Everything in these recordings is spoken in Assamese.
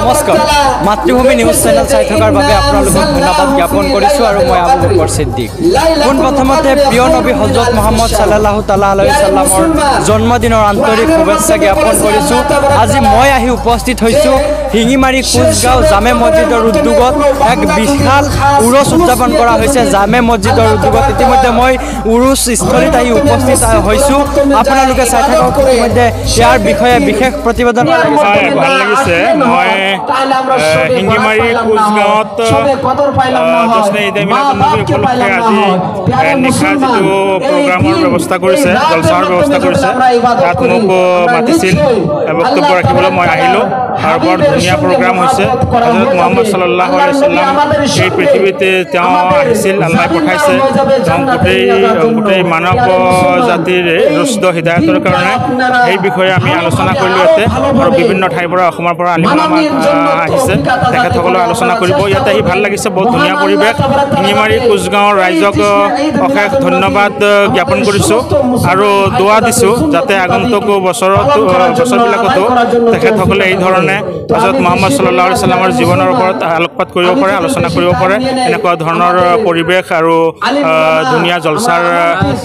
নমস্কাৰ মাতৃভূমি নিউজ চেনেল চাই থকাৰ বাবে আপোনালোকক ধন্যবাদ জ্ঞাপন কৰিছোঁ আৰু মই আবু বকৰ সিদ্দিক পোনপ্ৰথমতে প্ৰিয় নবী হজৰত মুহাম্মদ সাল্লাল্লাহু তাআলা আলাইহি সাল্লামৰ জন্মদিনৰ আন্তৰিক শুভেচ্ছা জ্ঞাপন কৰিছোঁ। আজি মই আহি উপস্থিত হৈছোঁ শিঙিমাৰী কোচগাঁও জামে মছজিদৰ উদ্যোগত এক বিশাল উৰুচ উদযাপন কৰা হৈছে। জামে মছজিদৰ উদ্যোগত ইতিমধ্যে মই উৰুচ স্থলীত আহি উপস্থিত হৈছোঁ। আপোনালোকে চাই থাকক ইতিমধ্যে ইয়াৰ বিষয়ে বিশেষ প্ৰতিবেদন ভাল লাগিছে। মই শিঙিমাৰী কোচগাঁৱত ঈদ মিলাদুন্নবী উপলক্ষে আজি নিশা যিটো প্ৰগ্ৰামৰ ব্যৱস্থা কৰিছে, জলচাৰ ব্যৱস্থা কৰিছে, তাত মোক মাতিছিল বক্তব্য ৰাখিবলৈ মই আহিলোঁ আৰু বৰ ধুনীয়া প্ৰগ্ৰাম হৈছে। হজৰত মুহাম্মদ সাল্লাল্লাহু আলাইহি সাল্লাম এই পৃথিৱীত তেওঁ আহিছিল, আল্লাই পঠাইছে। তেওঁ গোটেই মানৱ জাতিৰ ৰুষ্ট হৃদায়তৰ কাৰণে সেই বিষয়ে আমি আলোচনা কৰিলোঁ ইয়াতে, আৰু বিভিন্ন ঠাইৰ পৰা অসমৰ পৰা আলিম আহিছে, তেখেতসকলে আলোচনা কৰিব। ইয়াতে আহি ভাল লাগিছে, বহুত ধুনীয়া পৰিৱেশ। শিঙিমাৰী কোচগাঁৱৰ ৰাইজক অশেষ ধন্যবাদ জ্ঞাপন কৰিছোঁ আৰু দোৱা দিছোঁ যাতে আগন্তুক বছৰবিলাকতো তেখেতসকলে এই ধৰণে হজৰত মুহাম্মদ সাল্লাল্লাহু আলাইহি সাল্লামৰ জীৱনৰ ওপৰত আলোকপাত কৰিব পাৰে, আলোচনা কৰিব পাৰে, এনেকুৱা ধৰণৰ পৰিৱেশ আৰু ধুনীয়া জলচাৰ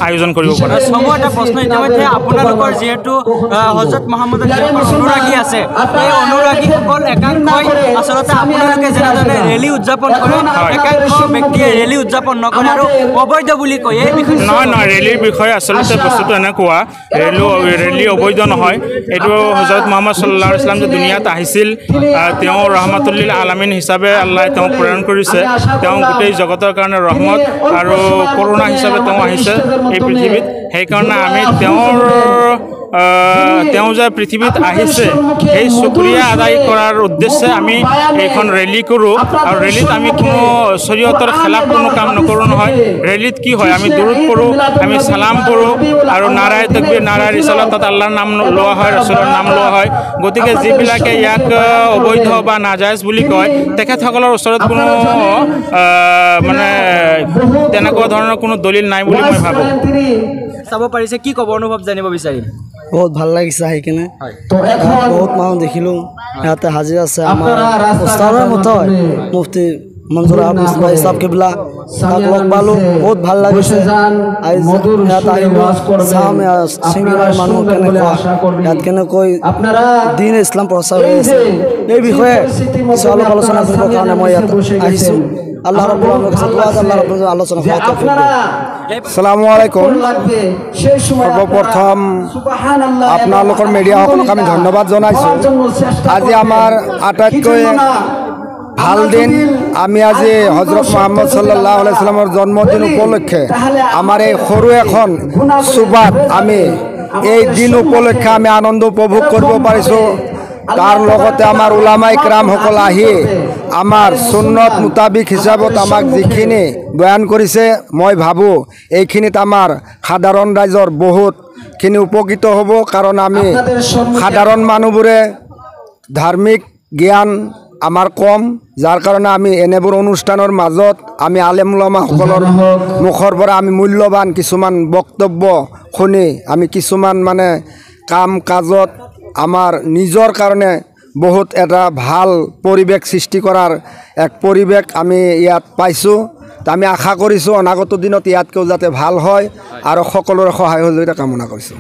আয়োজন কৰিব পাৰে। এটা প্ৰশ্ন ইতিমধ্যে আপোনালোকৰ যিহেতু হজৰত মুহাম্মদৰ অনুৰাগী আছে, এই অনুৰাগীসকল একাংশই আচলতে আপোনালোকে যেনেদৰে ৰেলী উদযাপন কৰে, একাংশ ব্যক্তিয়ে ৰেলী উদযাপন নকৰে আৰু অবৈধ বুলি কয়। এই বিষয়ে নহয়, ৰেলীৰ বিষয়ে আচলতে বস্তুটো এনেকুৱা, ৰেলী অবৈধ নহয়। এইটো হজৰত মুহাম্মদ সাল্লাল্লাহু আলাইহি সাল্লাম যে দুনিয়াত আহিছিল, তেওঁ ৰহমাতুল্লিল আলামিন হিচাপে আল্লাই তেওঁ প্ৰেৰণ কৰিছে। তেওঁ গোটেই জগতৰ কাৰণে ৰহমত আৰু কৰোণা হিচাপে তেওঁ আহিছে এই পৃথিৱীত। সেইকাৰণে আমি তেওঁ যে পৃথিৱীত আহিছে সেই শুক্ৰিয়া আদায় কৰাৰ উদ্দেশ্যে আমি এইখন ৰেলী কৰোঁ। আৰু ৰেলীত আমি কোনো শৰীয়তৰ খেলাফ কোনো কাম নকৰোঁ নহয়। ৰেলীত কি হয়, আমি দুৰুদ পঢ়োঁ, আমি চালাম পঢ়োঁ আৰু নাৰায়ে তাকবীৰ, নাৰায়ে ৰিছালাত, তাত আল্লাহৰ নাম লোৱা হয়, ৰাছুলৰ নাম লোৱা হয়। গতিকে যিবিলাকে ইয়াক অবৈধ বা নাজায়জ বুলি কয়, তেখেতসকলৰ ওচৰত কোনো মানে তেনেকুৱা ধৰণৰ কোনো দলিল নাই বুলি মই ভাবোঁ। চাব পাৰিছে, কি ক'ব, অনুভৱ জানিব বিচাৰিম। বহুত ভাল লাগিছে আহি কিনে, বহুত মানুহ দেখিলোঁ। ইয়াতে হাজিৰ আছে আমাৰ ওচৰৰ মতে মুফতি মঞ্জুৰ আহমদ ইছলাম কিবলা, তাক লগ পালোঁ, বহুত ভাল লাগিছে। ইয়াত আহিলোঁ, চাম শিঙিমাৰীৰ মানুহ কেনেকুৱা, ইয়াত কেনেকৈ দিন ইছলাম প্ৰচাৰ হৈ আছে, এই বিষয়ে কিছু অলপ আলোচনা কৰিবৰ কাৰণে মই ইয়াত আহিছোঁ। আল্লাহ ৰাব্বুল আলামিন আলোচনা আসসালামু আলাইকুম। সৰ্বপ্ৰথম আপোনালোকৰ মিডিয়াসকলক আমি ধন্যবাদ জনাইছোঁ। আজি আমাৰ আটাইতকৈ ভাল দিন। আমি আজি হজৰত মুহাম্মদ সাল্লাল্লাহু আলাইহি সাল্লামৰ জন্মদিন উপলক্ষে আমাৰ এই সৰু এখন সুবাত আমি এই দিন উপলক্ষে আমি আনন্দ উপভোগ কৰিব পাৰিছোঁ। তাৰ লগতে আমাৰ উলামাই কিৰামসকল আহি আমাৰ সুন্নত মুতাবিক হিচাপত আমাক যিখিনি বয়ান কৰিছে, মই ভাবোঁ এইখিনিত আমাৰ সাধাৰণ ৰাইজৰ বহুতখিনি উপকৃত হ'ব। কাৰণ আমি সাধাৰণ মানুহবোৰে ধাৰ্মিক জ্ঞান আমাৰ কম, যাৰ কাৰণে আমি এনেবোৰ অনুষ্ঠানৰ মাজত আমি আলেম উলামাসকলৰ মুখৰ পৰা আমি মূল্যৱান কিছুমান বক্তব্য শুনি আমি কিছুমান মানে কাম কাজত আমাৰ নিজৰ কাৰণে বহুত এটা ভাল পৰিৱেশ সৃষ্টি কৰাৰ এক পৰিৱেশ আমি ইয়াত পাইছোঁ। আমি আশা কৰিছোঁ অনাগত দিনত ইয়াতকৈও যাতে ভাল হয় আৰু সকলোৰে সহায় সহযোগিতা কামনা কৰিছোঁ।